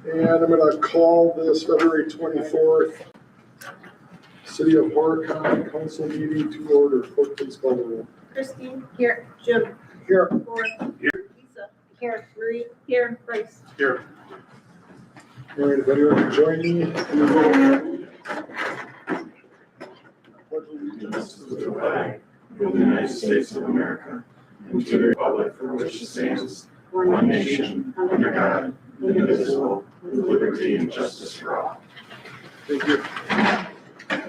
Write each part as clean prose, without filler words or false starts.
And I'm going to call this February 24th City of Horicon Council meeting to order. Clerk, please call the roll. Christine. Here. Jim. Here. Laura. Here. Lisa. Here. Marie. Here. Bryce. Here. All right, if anyone can join me. Pledge allegiance to the flag of the United States of America, and to the republic for which it stands, one nation, under God, indivisible, with liberty and justice for all. Thank you.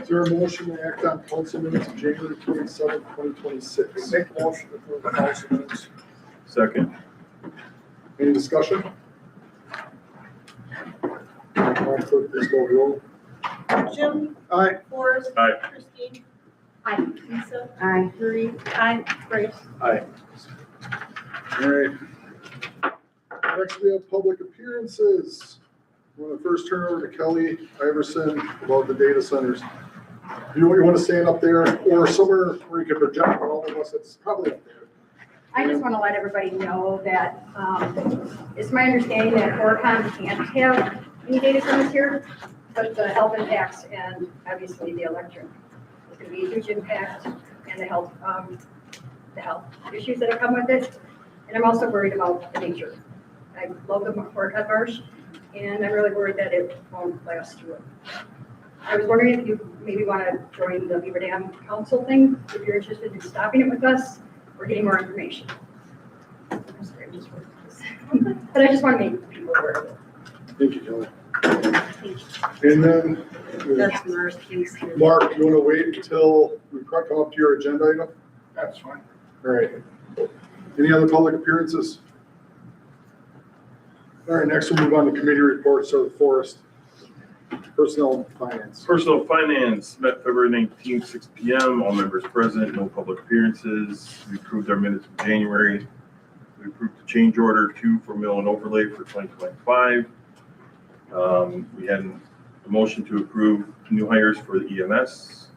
Is there a motion to act on council minutes of January 27th, 2026? Make a motion to approve the council minutes. Second. Any discussion? Clerk, please call the roll. Jim. Aye. Forrest. Aye. Christine. Aye. Lisa. Aye. Marie. Aye. Bryce. Aye. All right. Next, we have public appearances. I want to first turn over to Kelly Iverson about the data centers. You want to stand up there or somewhere where you can project for all of us? It's probably up there. I just want to let everybody know that it's my understanding that Horicon can't have any data centers here, but the health impacts and obviously the electric is going to be a huge impact, and the health issues that have come with it. And I'm also worried about the nature. I love the Horicon Marsh, and I'm really worried that it won't last through it. I was wondering if you maybe want to join the Beaver Dam Council thing, if you're interested in stopping it with us or getting more information. I'm sorry, I'm just worried about this. But I just want to make people aware of it. Thank you, Kelly. And then, That's Mark's case here. Mark, you want to wait until we come up to your agenda item? That's fine. All right. Any other public appearances? All right, next we'll move on to committee reports of the Forest. Personnel and Finance. Personnel Finance met February 19th, 6 p.m. All members present, no public appearances. We approved our minutes from January. We approved the change order 2 for mill and overlay for 2025. We had a motion to approve new hires for the EMS.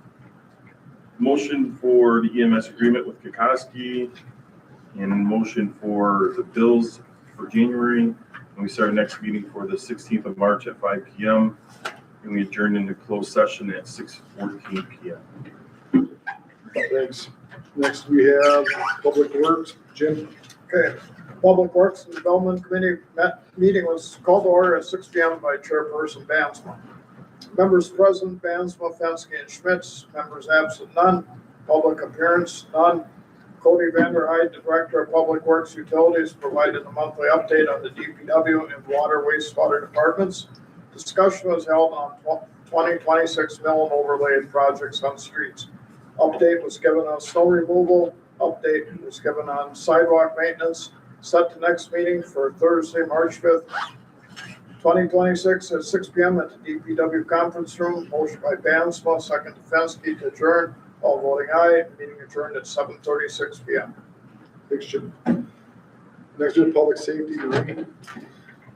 Motion for the EMS agreement with Kikoski, and motion for the bills for January. And we start our next meeting for the 16th of March at 5 p.m. And we adjourned into closed session at 6:14 p.m. Thanks. Next we have Public Works. Jim. Okay. Public Works and Development Committee meeting was called to order at 6 p.m. by Chairperson Bansma. Members present, Bansma, Fensky, and Schmitz. Members absent, none. Public appearance, none. Cody Vanderhyde, the Director of Public Works Utilities, provided a monthly update on the DPW and water wastewater departments. Discussion was held on 2026 mill and overlay projects on streets. Update was given on snow removal. Update was given on sidewalk maintenance. Set the next meeting for Thursday, March 5th, 2026 at 6 p.m. at the DPW conference room. Motion by Bansma, second to Fensky to adjourn. All voting aye. Meeting adjourned at 7:36 p.m. Thanks, Jim. Next we have Public Safety. Marie.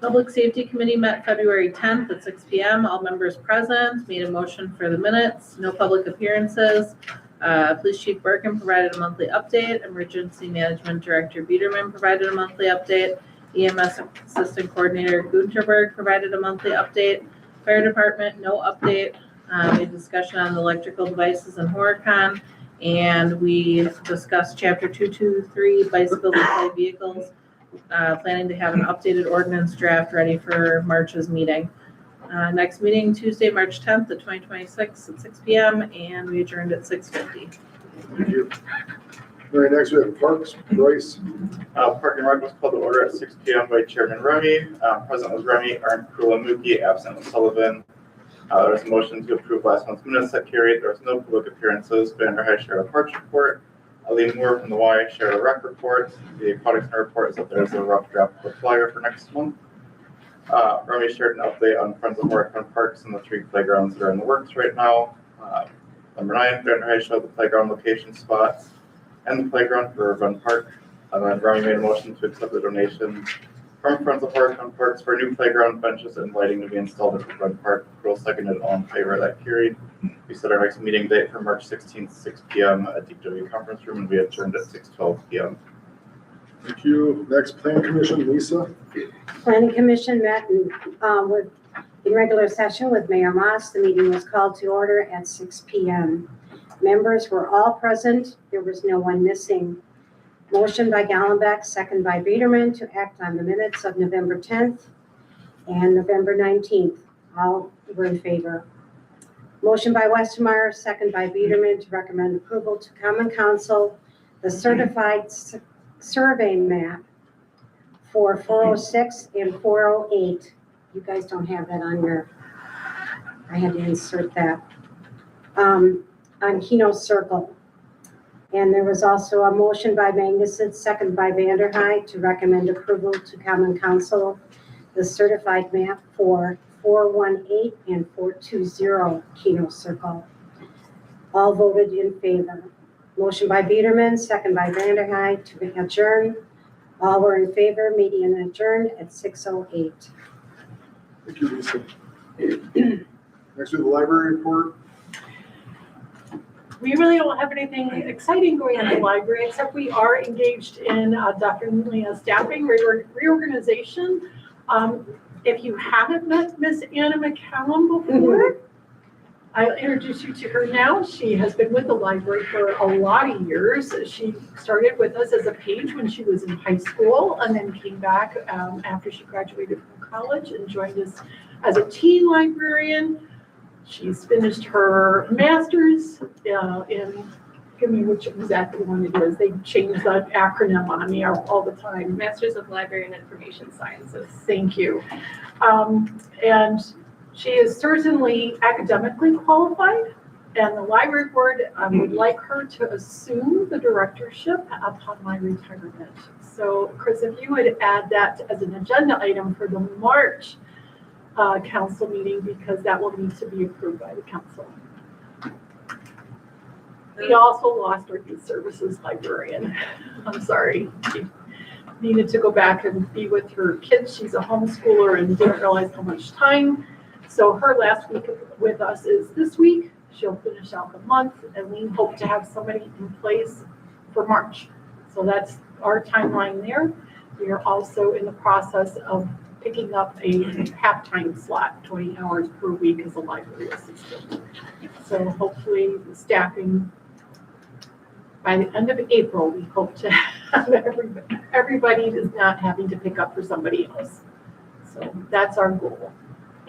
Public Safety Committee met February 10th at 6 p.m. All members present, made a motion for the minutes, no public appearances. Police Chief Birkin provided a monthly update. Emergency Management Director Biederman provided a monthly update. EMS Assistant Coordinator Gunterberg provided a monthly update. Fire Department, no update. We had discussion on the electrical devices in Horicon, and we discussed Chapter 223 bicycle display vehicles. Planning to have an updated ordinance draft ready for March's meeting. Next meeting, Tuesday, March 10th at 2026 at 6 p.m. and we adjourned at 6:50. Thank you. All right, next we have Parks. Bryce. Park and Rec was called to order at 6 p.m. by Chairman Remy. Present was Remy, Arndt, Kulamuki, absent was Sullivan. There was a motion to approve last month's minutes that carried. There was no public appearances. Vanderhyde shared a Parks report. Ali Moore from the Y shared a rec report. The Aquatic Center report is that there's a rough draft of the flyer for next month. Remy shared an update on Friends of Horicon Parks and the 3 playgrounds that are in the works right now. Number 9, Vanderhyde showed the playground location spots and the playground for Run Park. And then Remy made a motion to accept the donation from Friends of Horicon Parks for new playground benches and lighting to be installed at Run Park. Pearl seconded, all in favor. That carried. We set our next meeting date for March 16th, 6 p.m. at DPW conference room, and we adjourned at 6:12 p.m. Thank you. Next, Plan Commission, Lisa. Planning Commission met in regular session with Mayor Moss. The meeting was called to order at 6 p.m. Members were all present. There was no one missing. Motion by Gallenbeck, second by Biederman to act on the minutes of November 10th and November 19th. All were in favor. Motion by Westermeyer, second by Biederman to recommend approval to Common Council, the certified survey map for 406 and 408. You guys don't have that on your, I had to insert that, on Keno Circle. And there was also a motion by Magnuson, second by Vanderhyde to recommend approval to Common Council, the certified map for 418 and 420 Keno Circle. All voted in favor. Motion by Biederman, second by Vanderhyde to adjourn. All were in favor, meeting adjourned at 6:08. Thank you, Lisa. Next, we have the library report. We really don't have anything exciting going on in the library, except we are engaged in definitely a staffing reorganization. If you haven't met Miss Anna McCallum before, I'll introduce you to her now. She has been with the library for a lot of years. She started with us as a page when she was in high school and then came back after she graduated from college and joined us as a teen librarian. She's finished her master's in, give me which exactly one it is. They change that acronym on me all the time. Masters of Library and Information Sciences. Thank you. And she is certainly academically qualified, and the library board would like her to assume the directorship upon my retirement. So, Chris, if you would add that as an agenda item for the March council meeting, because that will need to be approved by the council. We also lost our youth services librarian. I'm sorry. She needed to go back and be with her kids. She's a homeschooler and didn't realize how much time. So her last week with us is this week. She'll finish out the month, and we hope to have somebody in place for March. So that's our timeline there. We are also in the process of picking up a half-time slot, 20 hours per week as a library assistant. So hopefully the staffing, by the end of April, we hope to have everybody is not having to pick up for somebody else. So that's our goal.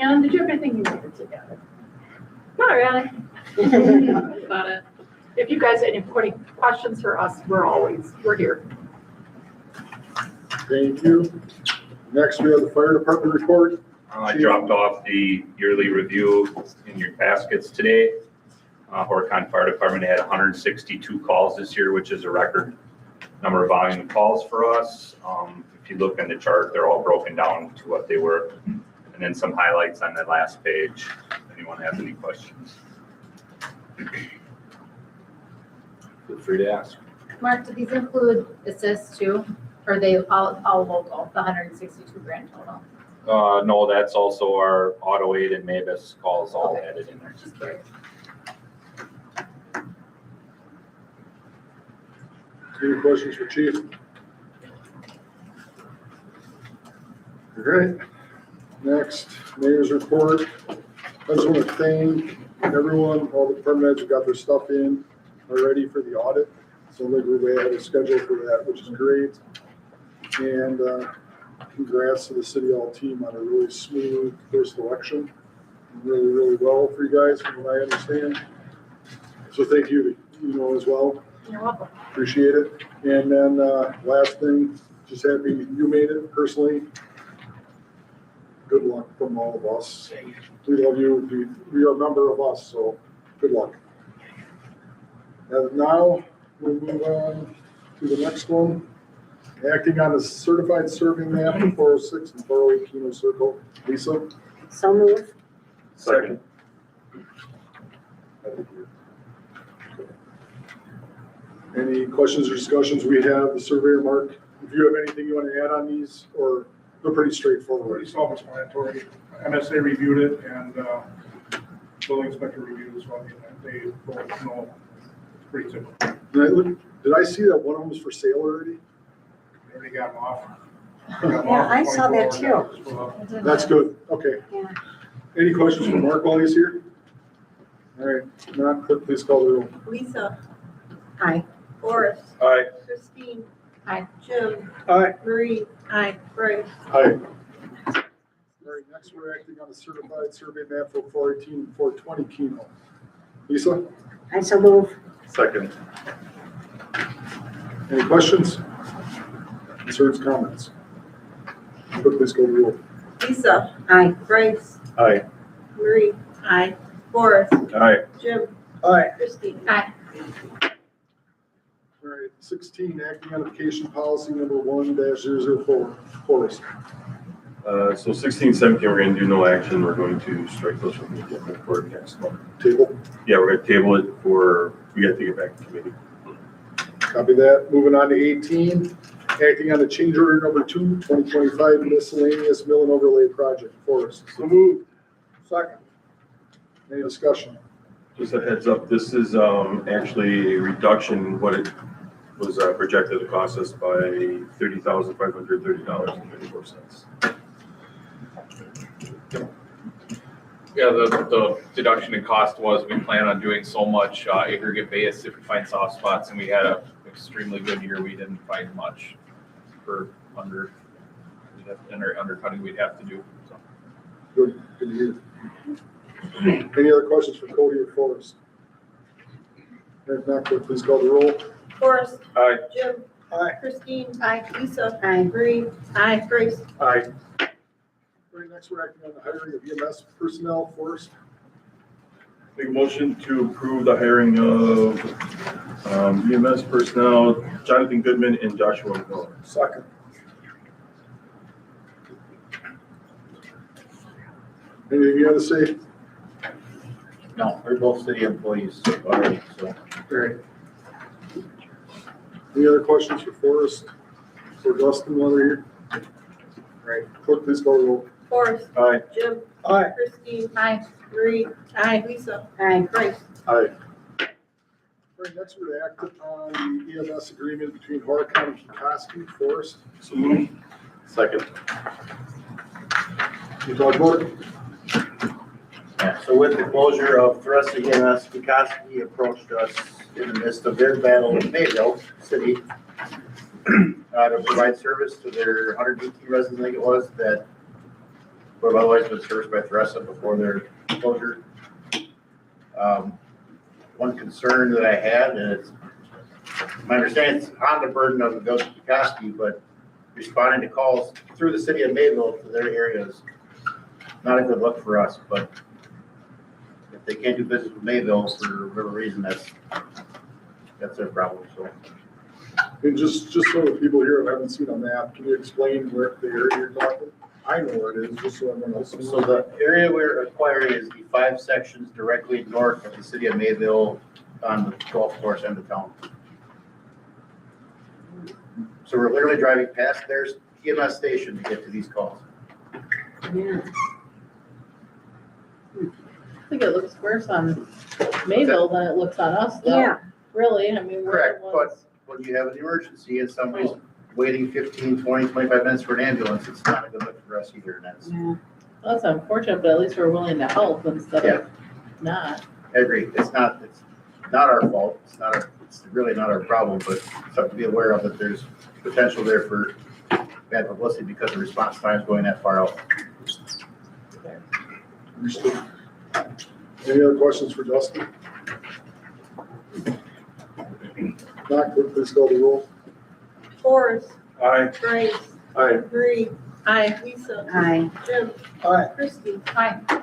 And did you have anything you wanted to add? Not really. Got it. If you guys have any questions for us, we're here. Thank you. Next, we have the fire department report. I dropped off the yearly review in your baskets today. Horicon Fire Department had 162 calls this year, which is a record number of volume of calls for us. If you look in the chart, they're all broken down to what they were. And then some highlights on the last page, if anyone has any questions. Feel free to ask. Mark, do these include assists too? Or are they all local, the 162 grand total? No, that's also our auto aid and Mavis calls all added in there. Just curious. Any questions for Chief? Great. Next, mayor's report. I just want to thank everyone, all the department heads who got their stuff in already for the audit. So like we're way ahead of schedule for that, which is great. And congrats to the City Hall team on a really smooth first election. Really, really well for you guys, from what I understand. So thank you, as well. You're welcome. Appreciate it. And then last thing, just happy you made it personally. Good luck from all of us. We love you. You're a member of us, so good luck. And now we'll move on to the next one. Acting on a certified serving map for 406 and 408 Keno Circle. Lisa? So move. Second. Any questions or discussions? We have the surveyor, Mark. If you have anything you want to add on these, or they're pretty straightforward. Pretty self-explanatory. MSA reviewed it and building inspector reviewed, so I mean, they both know it's pretty simple. Did I see that one of them was for sale already? They already got them off. Yeah, I saw that too. That's good, okay. Yeah. Any questions for Mark while he's here? All right, not clerk, please call the roll. Lisa. Aye. Forrest. Aye. Christine. Aye. Jim. Aye. Marie. Aye. Bryce. Aye. All right, next we're acting on a certified survey map for 418 and 420 Keno. Lisa, I so move. Second. any questions? Concerns, comments? Clerk, please call the roll. Lisa. Aye. Bryce. Aye. Marie. Aye. Forrest. Aye. Jim. Aye. Christine. Aye. All right, 16, acting on application policy number 1-004, Forest. So 16, 17, we're gonna do no action. We're going to strike those from the agenda for next month. Table, Yeah, we're gonna table it for, we have to get back to committee. copy that. Moving on to 18, acting on a change order number 2, 2025 miscellaneous mill and overlay project, Forest. So moved. Second. Any discussion? Just a heads up, this is actually a reduction, what it was projected to cost us by $30,530.24. Yeah, the deduction in cost was we plan on doing so much aggregate base if we find soft spots, and we had an extremely good year. We didn't find much for undercutting we'd have to do. So. Good, good to hear. Any other questions for Cody or Forrest? If not, clerk, please call the roll. Forrest. Aye. Jim. Aye. Christine. Aye. Lisa. Aye. Marie. Aye. Bryce. Aye. Right, next we're acting on the hiring of EMS personnel, Forrest. Make a motion to approve the hiring of EMS personnel, Jonathan Goodman and Joshua Miller. Second. Anything you got to say? No, they're both city employees already, so. Great. Any other questions for Forrest or Dustin while they're here? Right, clerk, please call the roll. Forrest. Aye. Jim. Aye. Christine. Aye. Marie. Aye. Lisa. Aye. Bryce. Aye. Right, next we're acting on the EMS agreement between Horicon and Kikoski, Forrest. So moved. Second. Can you talk about it? Yeah, so with the closure of Thrust EMS, Kikoski approached us in the midst of their battle in Mayville City to provide service to their 118 residents, I think it was, that would have otherwise been serviced by Thrust before their closure. One concern that I had, and it's my understanding, it's on the burden of the village of Kikoski, but responding to calls through the city of Mayville to their areas, not a good look for us, but if they can't do business with Mayville for whatever reason, that's their problem, so. And just so the people here who haven't seen a map, can you explain where the area you're talking? I know where it is, just so everyone else knows. So the area we're acquiring is the 5 sections directly north of the city of Mayville on the golf course end of town. So we're literally driving past their EMS station to get to these calls. Yeah. I think it looks worse on Mayville than it looks on us, though. Yeah. Really, I mean, we're Correct, the but ones. when you have an emergency and somebody's waiting 15, 20, 25 minutes for an ambulance, it's not a good look for us either, and that's, Yeah. That's unfortunate, but at least we're willing to help instead of not. I agree, it's not our fault, it's really not our problem, but something to be aware of that there's potential there for bad publicity because the response time's going that far out. Understood. Any other questions for Dustin? Not, clerk, please call the roll. Forrest. Aye. Bryce. Aye. Marie. Aye. Lisa. Aye. Jim. Aye. Christine. Aye. All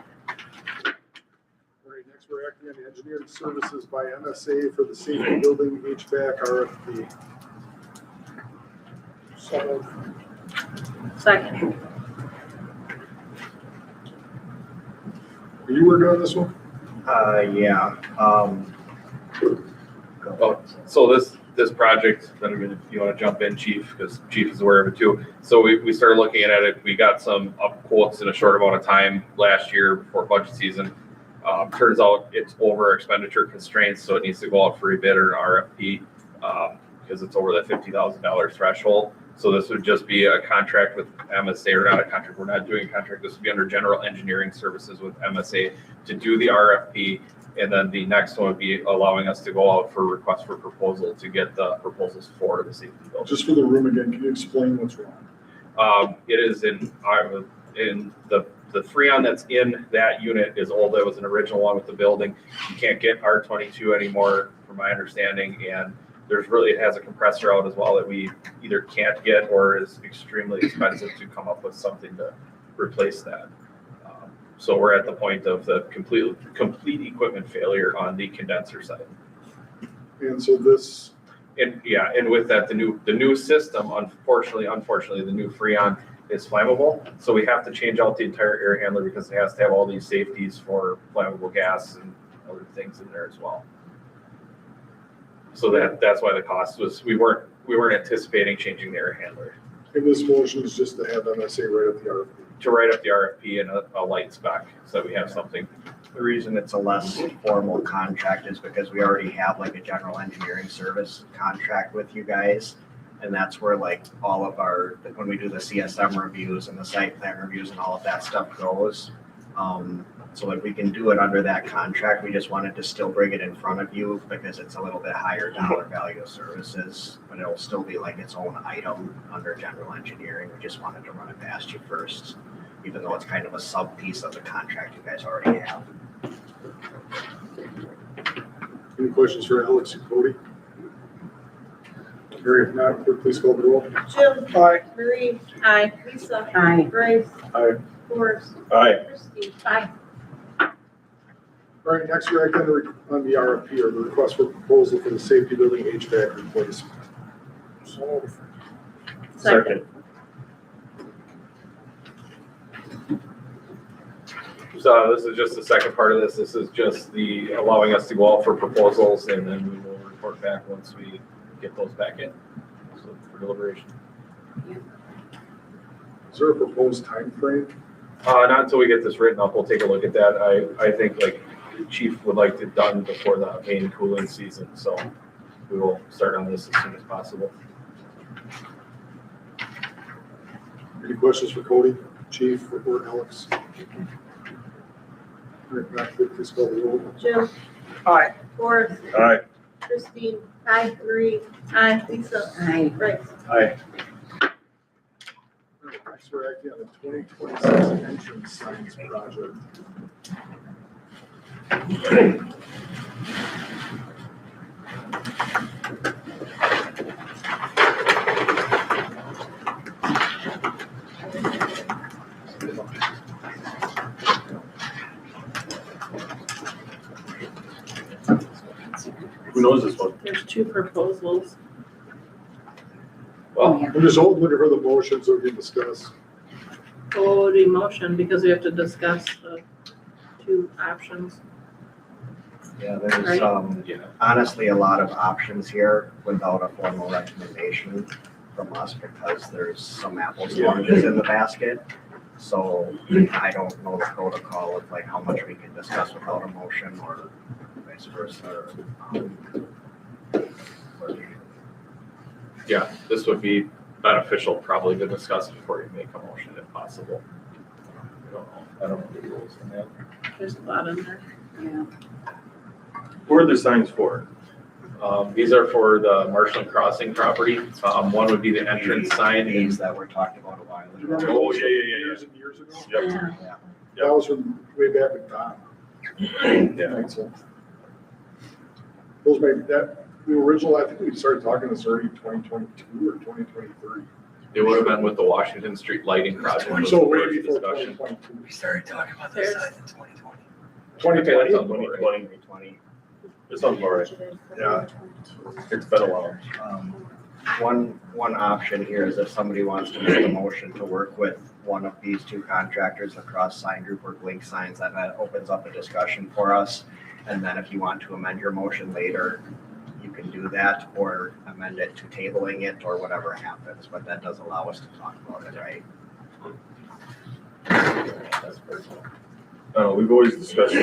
right, next we're acting on the engineering services by MSA for the safety building HVAC RFP. So moved. Second. Are you working on this one? Yeah, Oh, so this project, I mean, if you want to jump in, Chief, because Chief is aware of it too. So we started looking at it. We got some up quotes in a short amount of time last year before budget season. Turns out it's over expenditure constraints, so it needs to go out for a bid or an RFP because it's over that $50,000 threshold. So this would just be a contract with MSA, or not a contract, we're not doing a contract, this would be under general engineering services with MSA to do the RFP. And then the next one would be allowing us to go out for request for proposal to get the proposals for the safety building. Just for the room again, can you explain what's wrong? It is in the Freon that's in that unit is old. That was an original one with the building. You can't get R22 anymore, from my understanding. And it has a compressor out as well that we either can't get or is extremely expensive to come up with something to replace that. So we're at the point of the complete equipment failure on the condenser side. And so this, And with that, the new system, unfortunately, the new Freon is flammable. So we have to change out the entire air handler because it has to have all these safeties for flammable gas and other things in there as well. So that's why the cost was, we weren't anticipating changing the air handler. and this motion is just to have MSA write up the RFP. To write up the RFP and a light spec, so we have something. The reason it's a less formal contract is because we already have like a general engineering service contract with you guys. And that's where like all of our, when we do the CSM reviews and the site plan reviews and all of that stuff goes. So if we can do it under that contract, we just wanted to still bring it in front of you because it's a little bit higher dollar value of services, but it'll still be like its own item under general engineering. We just wanted to run it past you first, even though it's kind of a sub piece of the contract you guys already have. Any questions for Alex and Cody? Hearing none, clerk, please call the roll. Jim. Aye. Marie. Aye. Lisa. Aye. Bryce. Aye. Forrest. Aye. Christie. Aye. All right, next we're acting on the RFP, or the request for proposal for the safety building HVAC replacement. So, Second. So this is just the second part of this. This is just the allowing us to go out for proposals, and then we will report back once we get those back in, so for deliberation. is there a proposed time frame? Not until we get this written up. We'll take a look at that. I think like the chief would like it done before the main cooling season, so we will start on this as soon as possible. Any questions for Cody, Chief, or Alex? All right, Matt, please call the roll. Jim. Aye. Forrest. Aye. Christine. Aye. Marie. Aye. Lisa. Aye. Bryce. Aye. All right, next we're acting on the 2026 entrance signs project. Who knows this one? There's two proposals. Well, I'm just looking for the motion so we can discuss. Cody motion because we have to discuss the two options. Yeah, there's, Right. yeah. honestly a lot of options here without a formal recommendation from us because there's some apples and oranges in the basket. So I don't know the protocol of like how much we can discuss without a motion or vice versa. Yeah, this would be beneficial probably to discuss before you make a motion if possible. I don't know the rules on that. There's a lot in there. Yeah. What are the signs for? These are for the Marshland Crossing property. One would be the entrance sign. These that were talked about a while Do you remember ago. Oh, those yeah, years and years ago? Yep. Yeah. That was from way back with Don. Yeah. Right, so those may, that, the original, I think we started talking this already 2022 or 2023. It would have been with the Washington Street lighting project. was So the way first before discussion. 2022. We started talking about this sign in 2020. 2020? 2020. It sounds about right. Yeah. It's been a while. One option here is if somebody wants to make a motion to work with one of these two contractors across sign group or blink signs, that opens up a discussion for us. And then if you want to amend your motion later, you can do that or amend it to tabling it or whatever happens, but that does allow us to talk about it, right? That's personal. We've always discussed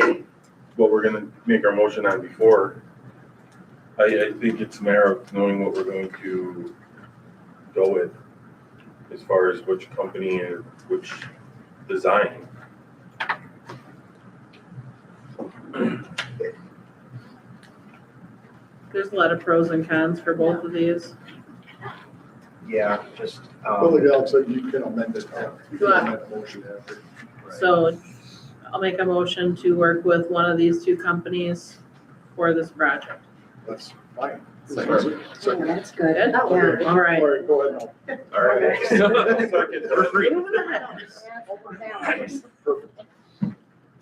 what we're gonna make our motion on before. I think it's a matter of knowing what we're going to go with. as far as which company and which design. There's a lot of pros and cons for both of these. Yeah, just, Well, like Alex said, you can amend it. You can Yeah. amend the motion after. So I'll make a motion to work with one of these two companies for this project. That's fine. Yeah, Second. that's good. Good? Yeah. All right. All right, go ahead now. All right. Second, or three. So,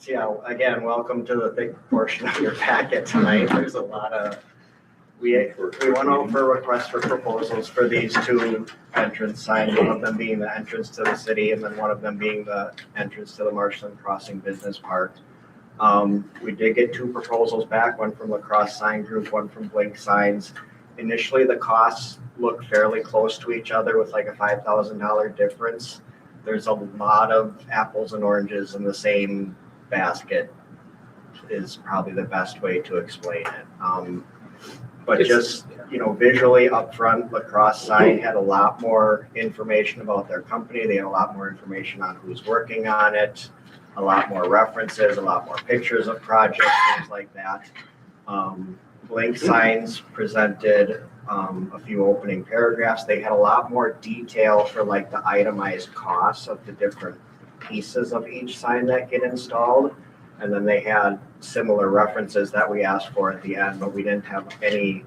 yeah, again, welcome to the big portion of your packet tonight. There's a lot of, we went out for requests for proposals for these two entrance signs, one of them being the entrance to the city and then one of them being the entrance to the Marshland Crossing Business Park. We did get two proposals back, one from La Crosse Sign Group, one from Blink Signs. Initially, the costs look fairly close to each other with like a $5,000 difference. There's a lot of apples and oranges in the same basket is probably the best way to explain it. But just, visually up front, La Crosse Sign had a lot more information about their company. They had a lot more information on who's working on it, a lot more references, a lot more pictures of projects, things like that. Blink Signs presented a few opening paragraphs. They had a lot more detail for like the itemized costs of the different pieces of each sign that get installed. And then they had similar references that we asked for at the end, but we didn't have any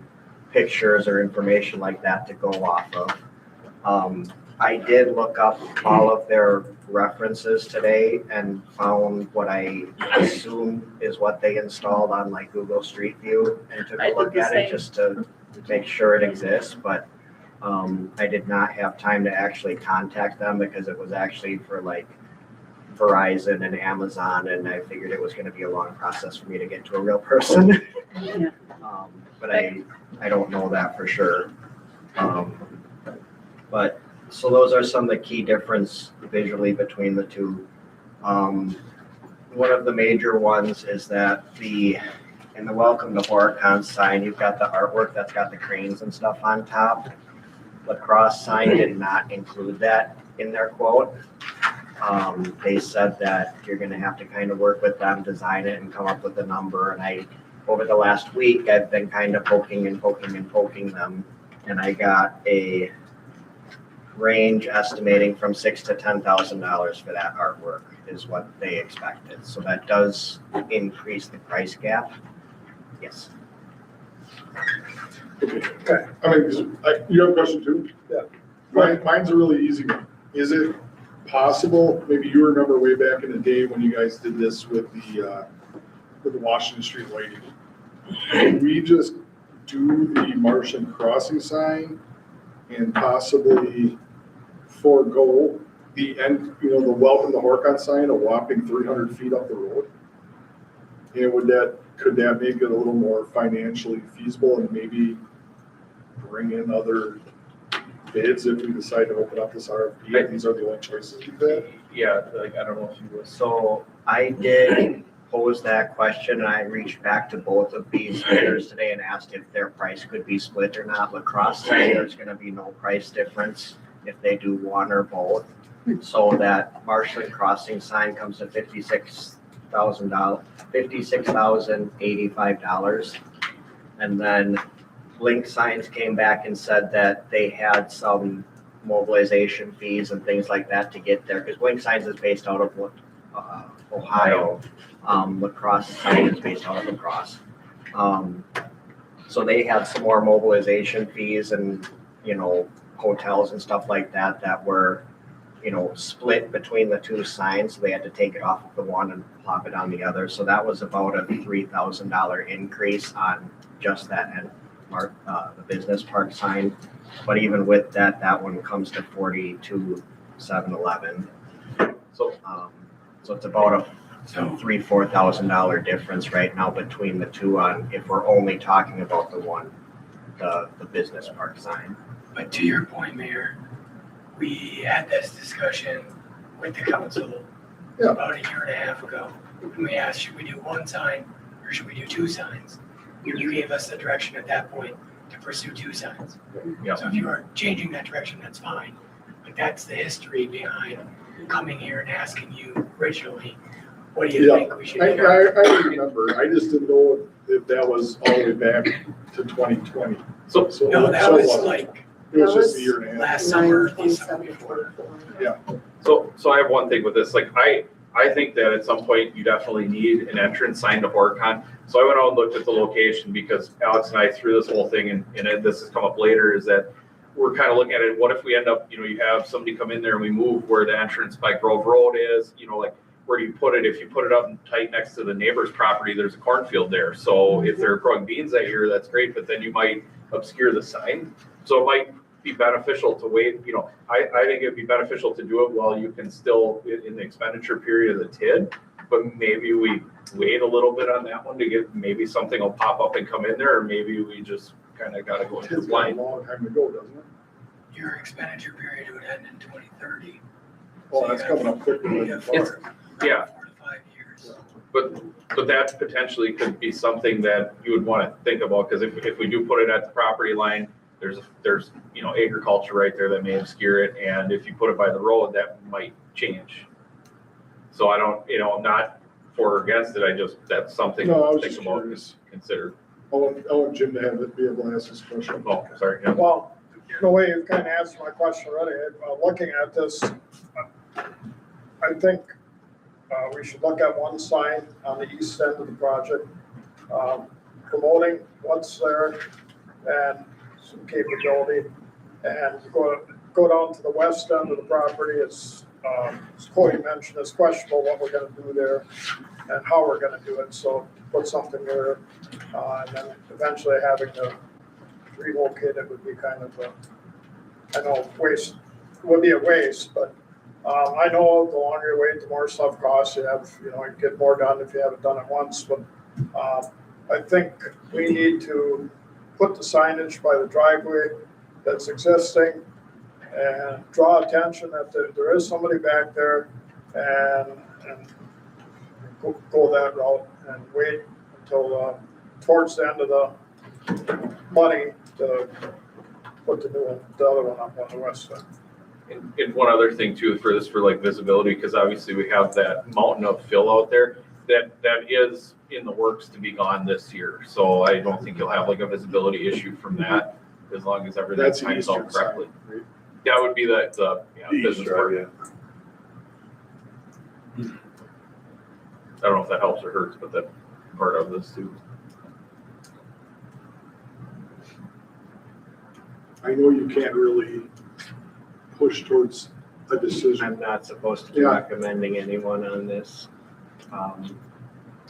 pictures or information like that to go off of. I did look up all of their references today and found what I assume is what they installed on like Google Street View and took I a did look the at it same. just to make sure it exists, but I did not have time to actually contact them because it was actually for like Verizon and Amazon, and I figured it was gonna be a long process for me to get to a real person. Yeah. But I don't know that for sure. But, so those are some of the key difference visually between the two. One of the major ones is that in the Welcome to Horicon sign, you've got the artwork that's got the cranes and stuff on top. La Crosse Sign did not include that in their quote. They said that you're gonna have to kind of work with them, design it and come up with a number. And over the last week, I've been kind of poking them. And I got a range estimating from $6,000 to $10,000 for that artwork is what they expected. So that does increase the price gap. Yes. Okay, you have a question too? Yeah. Mine's a really easy one. Is it possible, maybe you remember way back in the day when you guys did this with the Washington Street lighting? Can we just do the Marshland Crossing sign and possibly forego the end, the Welcome to Horicon sign, a whopping 300 feet up the road? And could that make it a little more financially feasible and maybe bring in other bids if we decide to open up this RFP? If these are the only choices we've had? Yeah, like, I don't know if you was. So I did pose that question and I reached back to both of these bidders today and asked if their price could be split or not. La Crosse said there's gonna be no price difference if they do one or both. So that Marshland Crossing sign comes to $56,085. And then Blink Signs came back and said that they had some mobilization fees and things like that to get there, because Blink Signs is based out of Ohio. La Crosse Sign is based out of La Crosse. So they had some more mobilization fees and, hotels and stuff like that that were, split between the two signs. So they had to take it off of the one and plop it on the other. So that was about a $3,000 increase on just that end. The business park sign, but even with that, that one comes to $42,711. So it's about a $4,000 difference right now between the two on if we're only talking about the business park sign. But to your point, Mayor, we had this discussion with the council about a year and a half ago. And we asked, should we do one sign or should we do two signs? You gave us the direction at that point to pursue two signs. Yeah. So if you are changing that direction, that's fine. But that's the history behind coming here and asking you originally, what do you Yeah, think we should I do? remember, I just didn't know if that was all the way back to 2020. So, No, that was like It was just a year and a half. last summer, the summer before. so I have one thing with this, like, I think that at some point you definitely need an entrance sign to Horicon. So I went out and looked at the location because Alex and I threw this whole thing and this has come up later, is that we're kind of looking at it, what if we end up, you have somebody come in there and we move where the entrance by Grove Road is, like, where do you put it? If you put it up tight next to the neighbor's property, there's a cornfield there. So if they're growing beans that year, that's great, but then you might obscure the sign. So it might be beneficial to wait, I think it'd be beneficial to do it while you can still, in the expenditure period of the TID, but maybe we wait a little bit on that one to get, maybe something will pop up and come in there, or maybe we just kind of got to go into It's the been a blind. long time ago, doesn't it? Your expenditure period would end in 2030. Oh, that's coming up quicker than You you have thought. Yeah. 4 to 5 years. But that potentially could be something that you would want to think about, because if we do put it at the property line, there's agriculture right there that may obscure it, and if you put it by the road, that might change. So I don't, I'm not for or against it, that's something No, I was to think just about, curious. consider. I want Jim to be able to ask this question. Oh, sorry. Yeah. Well, in a way, you've kind of answered my question already. Looking at this, I think we should look at one sign on the east end of the project, promoting what's there and some capability, and go down to the west end of the property. As Cody mentioned, it's questionable what we're going to do there and how we're going to do it. So put something there, and then eventually having to relocate it would be kind of I know waste, would be a waste, but I know the longer you wait, the more stuff costs. You get more done if you have it done at once. But I think we need to put the signage by the driveway that's existing and draw attention that there is somebody back there, and go that route and wait until towards the end of the money to put the other one up on the west side. And one other thing too, for like visibility, because obviously we have that mountain of fill out there that is in the works to be gone this year. So I don't think you'll have like a visibility issue from that, as long as everything That's the times out eastern side, correctly. right? That would be the The business east part. drive, I don't know if that helps or hurts, but that part of this too. I know you can't really push towards a decision. I'm not supposed to be Yeah. recommending anyone on this.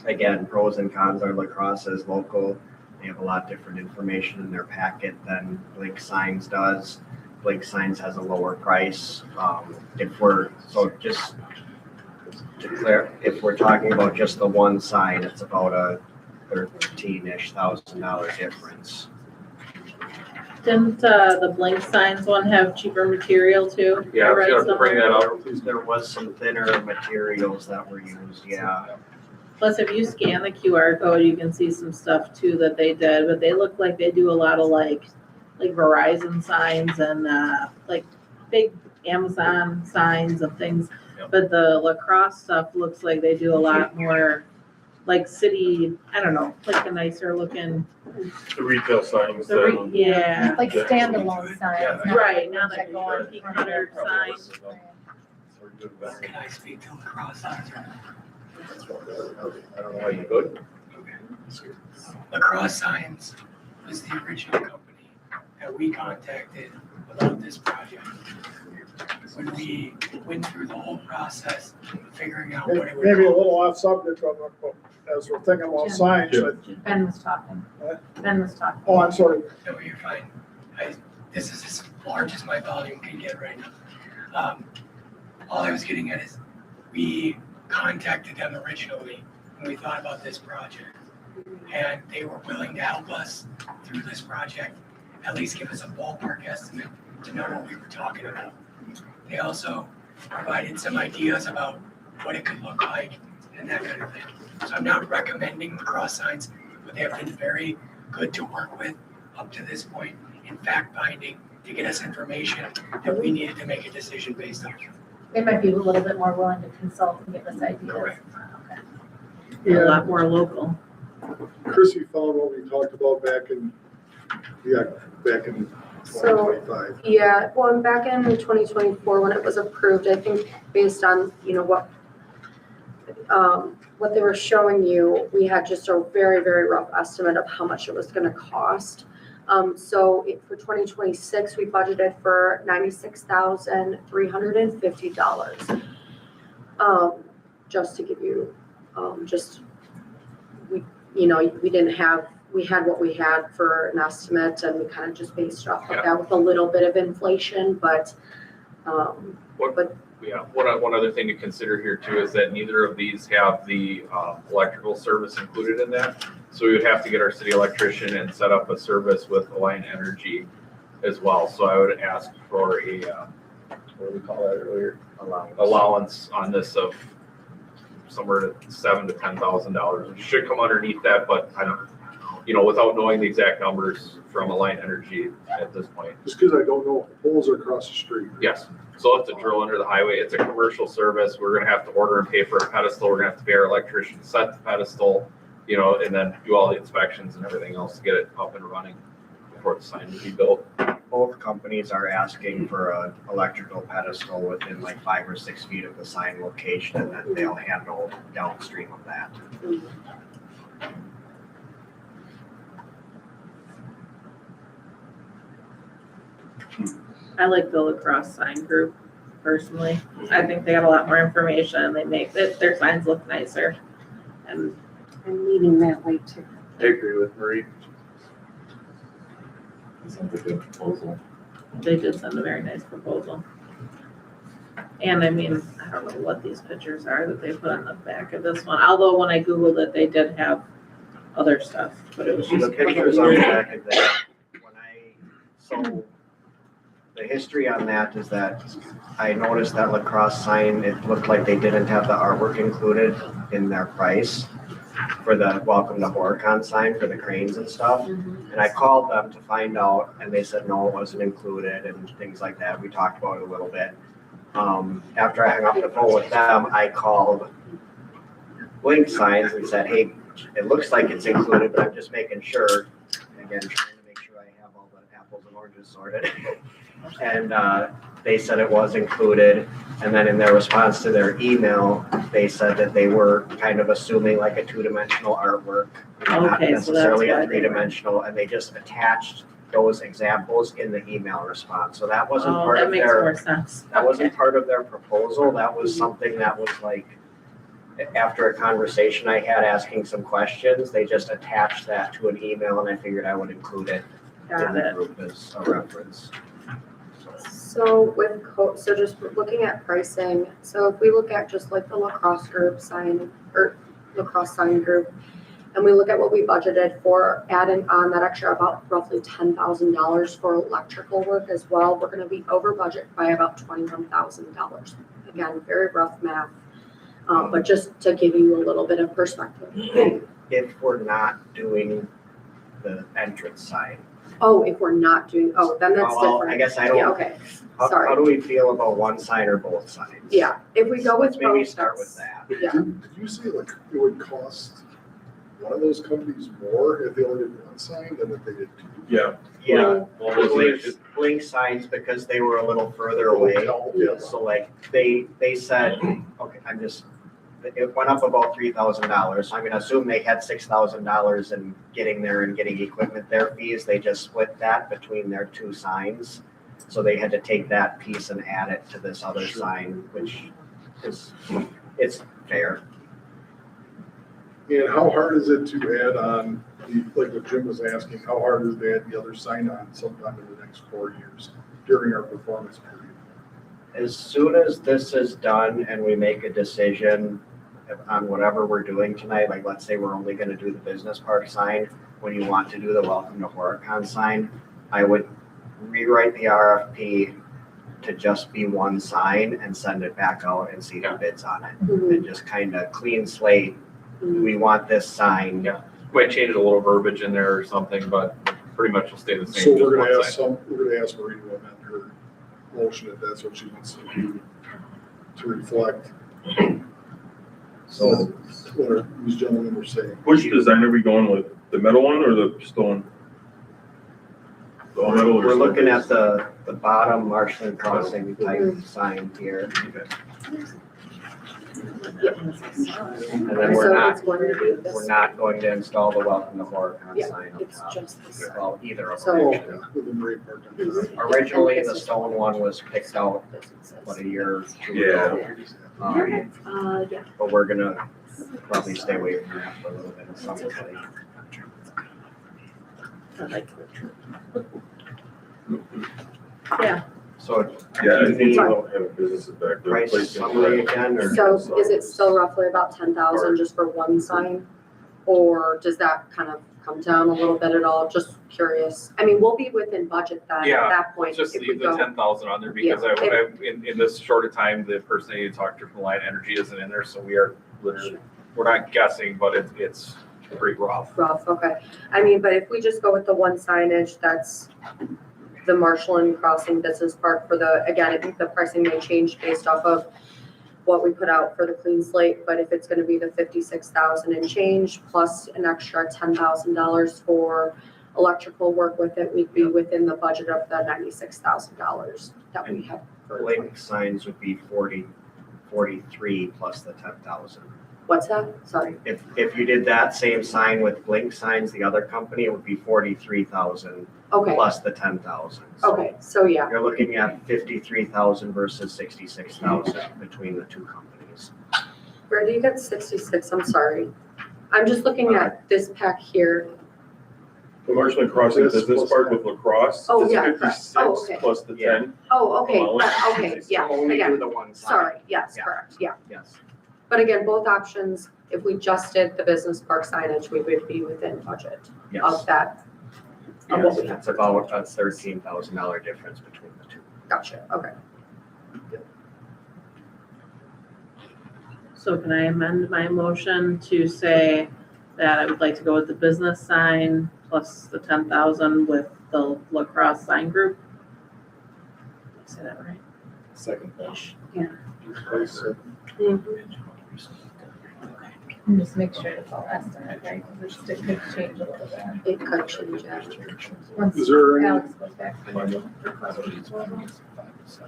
Again, pros and cons are La Crosse is local. They have a lot different information in their packet than Blink Signs does. Blink Signs has a lower price. If we're talking about just the one sign, it's about a $13,000 difference. Didn't the blank signs one have cheaper material too? Yeah, I if read you have to bring somewhere. that up. There was some thinner materials that were used, yeah. Plus, if you scan the QR code, you can see some stuff too that they did, but they look like they do a lot of like Verizon signs and like big Amazon signs and things. Yep. But the La Crosse stuff looks like they do a lot more like city, I don't know, like a nicer looking. The retail signs. Yeah. Like standalone signs. not Right, now ones that go on peak front hunter of the signs. Can I speak to La Crosse signs? I don't know how you could. La Crosse Signs was the original company that we contacted about this project. When we went through the whole process of figuring out what it would Maybe a cost. little off subject from it, but as we're thinking about signs, Ben was talking. What? Ben was talking. oh, I'm sorry. No, you're fine. This is as large as my volume can get right now. All I was getting at is we contacted them originally when we thought about this project. And they were willing to help us through this project, at least give us a ballpark estimate to know what we were talking about. They also provided some ideas about what it could look like and that kind of thing. So I'm not recommending La Crosse Signs, but they have been very good to work with up to this point in fact finding to get us information that we needed to make a decision based on. They might be a little bit more willing to consult and give us ideas. Correct. Okay. A lot more local. Chrissy found what we talked about back in So, 2025. yeah, well, and back in 2024, when it was approved, I think based on, what they were showing you, we had just a very, very rough estimate of how much it was gonna cost. For 2026, we budgeted for $96,350. Just to give you, we had what we had for an estimate, and we kind of just based off of that with a little bit of inflation, but. One other thing to consider here too is that neither of these have the electrical service included in that. So we would have to get our city electrician and set up a service with Alliant Energy as well. So I would ask for a, what did we call that earlier? Allowance on this of somewhere to $7,000 to $10,000. It should come underneath that, but I don't, without knowing the exact numbers from Alliant Energy at this point. Just because I don't know if the poles are across the street. Yes, so we'll have to drill under the highway. It's a commercial service. We're gonna have to order and pay for a pedestal. We're gonna have to pay our electrician to set the pedestal, and then do all the inspections and everything else to get it up and running before the sign will be built. Both companies are asking for an electrical pedestal within like 5 or 6 feet of the sign location, and then they'll handle downstream of that. I like the lacrosse sign group personally. I think they have a lot more information and they make their signs look nicer. And I'm leaning that way too. I agree with Marie. Sounds like a good proposal. they did send a very nice proposal. And I mean, I don't know what these pictures are that they put on the back of this one, although when I Googled it, they did have other stuff, but it was just. The pictures on the back of that, so the history on that is that I noticed that lacrosse sign, it looked like they didn't have the artwork included in their price for the welcome to Horicon sign for the cranes and stuff. Mhm. And I called them to find out, and they said, no, it wasn't included and things like that. We talked about it a little bit. After I hung up the phone with them, I called Blink Signs and said, hey, it looks like it's included, but I'm just making sure, again, trying to make sure I have all the apples and oranges sorted. And they said it was included. And then in their response to their email, they said that they were kind of assuming like a two-dimensional artwork, not Okay, so that's necessarily why a three-dimensional, and they just attached those examples in the email response. So that wasn't part that of makes their, more sense. that wasn't part of their proposal. That was something that was like, after a conversation I had asking some questions, they just attached that to an email, and I figured I would include it in Got the it. group as a reference. So with so just looking at pricing, so if we look at just like the lacrosse group sign or lacrosse sign group, and we look at what we budgeted for adding on that extra about roughly $10,000 for electrical work as well, we're gonna be over budget by about $21,000. Again, very rough math, but just to give you a little bit of perspective. If we're not doing the entrance sign. Oh, if we're not doing, then that's Well, different. I guess I Yeah, don't, okay, how sorry. do we feel about one sign or both signs? Yeah, if we go with Let's maybe both, start with that. Yeah. Did you say like it would cost one of those companies more if they only did one sign than if they did two? Yeah. Yeah, Well, Blink signs because they were a little further away. Yeah. So like they said, okay, it went up about $3,000. I'm gonna assume they had $6,000 in getting there and getting equipment there fees. They just split that between their two signs. So they had to take that piece and add it to this other sign, which is, it's fair. And how hard is it to add on, like what Jim was asking, how hard is it to add the other sign on sometime in the next 4 years during our performance period? As soon as this is done and we make a decision on whatever we're doing tonight, like let's say we're only gonna do the business park sign, when you want to do the welcome to Horicon sign, I would rewrite the RFP to just be one sign and send it back out and see who bids on it. And just kind of clean slate, we want this sign. Yeah, might change a little verbiage in there or something, but pretty much will stay the same. So just we're one gonna ask sign. we're gonna ask Marie to amend her motion if that's what she wants to do to reflect. So what are these gentlemen were saying? Which design are we going with? The metal one or the stone? The all metal or We're stone? looking at the bottom Marshland Crossing type sign here. And then we're So not, it's going to be this. we're not going to install the welcome to Horicon Yeah, sign up it's top. just this. Well, either of So- them. Oh, actually. yeah, with the Marie part. Originally, the stone one was picked out, what, a year or two ago. Yeah. But we're gonna probably stay away from that for a little bit of summer. Yeah. So Yeah, I do you think need we'll have businesses back there. price placing summary that. again, or? So is it still roughly about 10,000 just for one sign? Or does that kind of come down a little bit at all? Just curious. I mean, we'll be within budget then at Yeah, that point Just if we leave the go. 10,000 on there because in this shorter time, the person I need to talk to from Light Energy isn't in there, so we are literally, we're not guessing, but it's pretty rough. Rough, okay. I mean, but if we just go with the one signage, that's the Marshland Crossing Business Park for the, again, I think the pricing may change based off of what we put out for the clean slate, but if it's gonna be the 56,000 and change plus an extra $10,000 for electrical work with it, we'd be within the budget of the $96,000 that we have. for Blink signs would be 43 plus the 10,000. What's that? Sorry. If you did that same sign with Blink signs, the other company, it would be 43,000 Okay, plus the 10,000. okay, so yeah, You're looking at 53,000 versus 66,000 between the two companies. where do you get 66? I'm sorry. I'm just looking at this pack here. The Marshland Crossing This Business plus Park that. with lacrosse Oh, is yeah. 56 Oh, okay. plus the Yeah. 10. Oh, okay, Allowance. okay, yeah, Only do again, the one sign. sorry, yes, Yeah. correct, yeah. Yes. But again, both options, if we just did the business park signage, we would be within budget Yes. of that. Of what Yes, we have. it's about a $13,000 difference between the two. Gotcha, okay. So can I amend my motion to say that I would like to go with the business sign plus the 10,000 with the lacrosse sign group? Did I say that right? Second. Yeah. And just make sure it's all estimate, right? Because it could change a little bit. It could change, yeah. Once Is there any, Alex goes back to the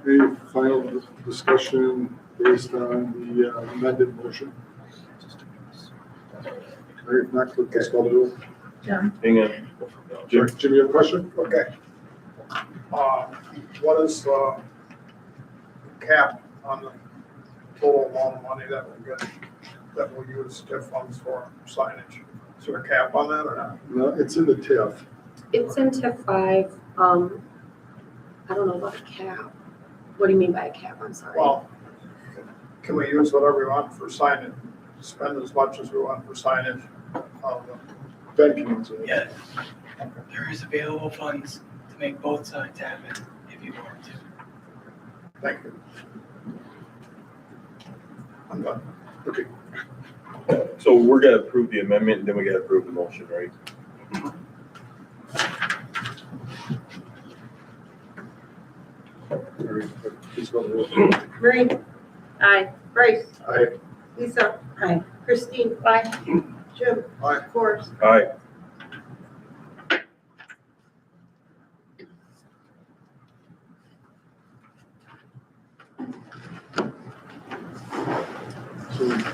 any final discussion based on the amended motion? All right, not clerk, please call the roll. Jim? Hang on. Jim? Jim, you have a question? Okay. What is the cap on the total amount of money that we'll get, that we'll use TIF funds for signage? Is there a cap on that or not? No, it's in the TIF. It's in TIF 5, I don't know about a cap. What do you mean by a cap? I'm sorry. Well, can we use whatever we want for signage, spend as much as we want for signage? Ben can answer that. Yes, there is available funds to make both sides happen if you want to. Thank you. I'm done. Okay. So we're gonna approve the amendment, and then we gotta approve the motion, right? All right, please call the roll. Marie, Aye. Bryce, Aye. Lisa. Aye. Christine. Aye. Jim. Aye. Forrest. Aye.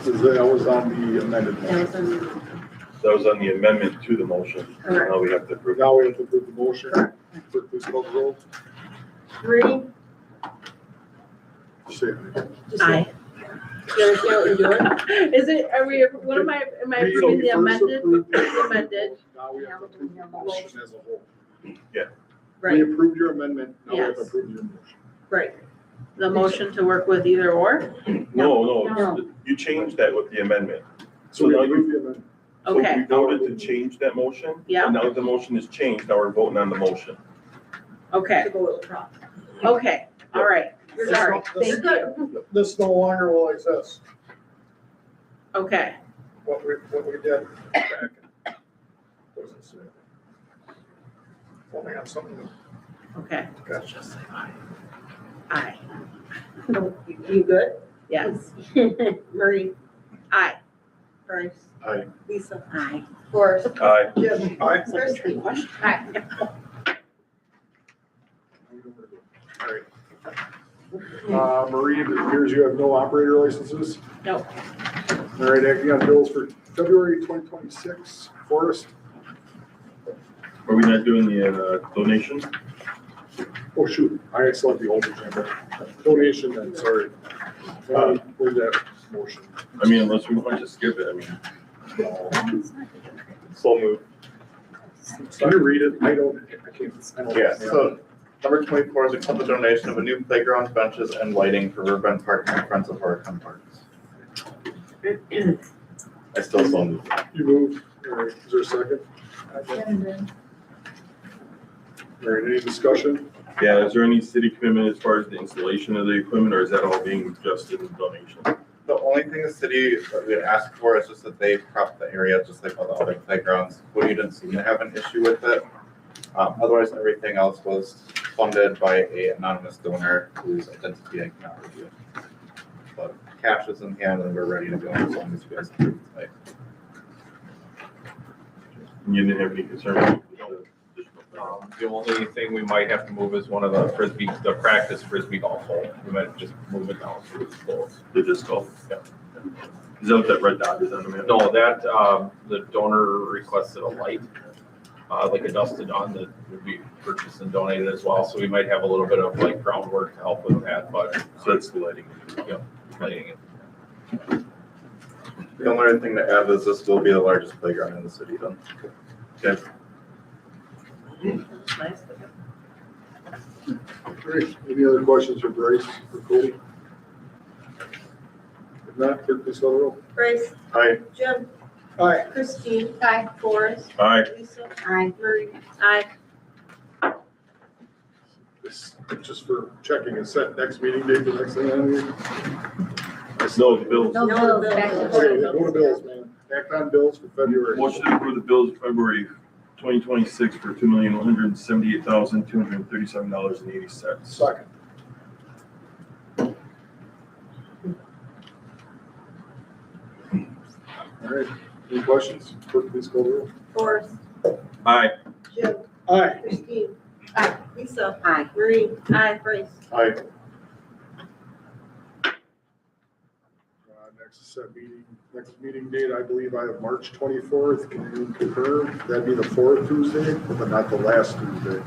So that was on the amended That was motion. in- That was on the amendment to the motion. Correct. Now we have to approve. Now we have to approve the motion. Clerk, please call the roll. Marie, Say it. Aye. you understand what you're doing? Is it, are we, what am I approving the So we first amended? approved The amended, Now we have to approve the motion as a whole. We right, approved your amendment, now we have to Yes. approve your motion. right. The motion to work with either or? No, you changed that with the amendment. So we now you- approved the amendment. So Okay. we voted to change that motion. Yeah. And now that the motion is changed, now we're voting on the motion. Okay, To go with the prop. okay, all right, You're sorry, This- thank you. This no longer will exist, Okay, what we did back in. what does it say? Only on something. Okay. Gotcha. Aye. You good? Yes. Marie, Aye. Bryce, Aye. Lisa, Aye. Forrest, Aye. Jim, aye. Christie. Aye. All right. Marie, it appears you have no operator licenses. No. All right, acting on bills for February 2026. Forrest? Are we not doing the donation? Oh, shoot, I still have the old agenda. Donation then, sorry. Where's that motion? I mean, unless we want to skip it, I mean. So moved. Can you read it? I don't. Yeah, so number 24 is accept the donation of a new playground, benches, and lighting for Riverbend Park and Friends of Horicon Parks. I still so moved. You moved. All right, is there a second? All right, any discussion? Yeah, is there any city commitment as far as the installation of the equipment, or is that all being just in donation? The only thing the city would ask for is just that they prep the area, just like all the other playgrounds. We didn't seem to have an issue with it. Otherwise, everything else was funded by an anonymous donor whose identity I cannot review. But cash is in hand and we're ready to go as long as you guys approve tonight. And you didn't have any concerns? The only thing we might have to move is one of the practice frisbee golf hole. We might just move it down to the poles. The disc golf? Yeah. Is that what that red dot is on the map? No, that, the donor requested a light, like a dusted on that would be purchased and donated as well. So we might have a little bit of like groundwork to help with that, but. So that's the lighting. Yep, lighting it. The only other thing to add is this will be the largest playground in the city then. Okay. Nice. Great. Any other questions for Bryce or Cody? If not, clerk, please call the roll. Bryce, Aye. Jim, Aye. Christine. Aye. Forrest, Aye. Lisa, Aye. Marie. Aye. This, just for checking, is set next meeting date, the next thing on here? No, the bills. No, No, bills, back to Okay, the go to bills, man. Act on bills for February. Motion to approve the bills of February 2026 for $2,178,237.80. Second. All right, any questions? Clerk, please call the roll. Forrest, Aye. Jim, Aye. Christine. Aye. Lisa, Aye. Marie. Aye. Bryce. Aye. Next set meeting, next meeting date, I believe I have March 24th. Can you confirm? That'd be the fourth Tuesday, but not the last Tuesday.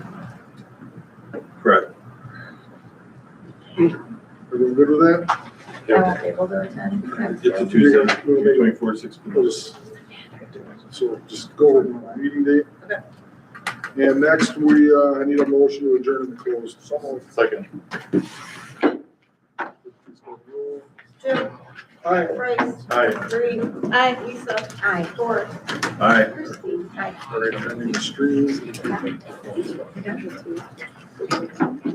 Correct. Everyone good with that? I won't be able to attend. It's a Tuesday, 24/6. We'll So just go over the meeting date. Okay. And next, I need a motion to adjourn in the closed. Second. Jim, Aye. Bryce, Aye. Marie. Aye. Lisa, Aye. Forrest, Aye. Christine. All right, I'm ending the stream.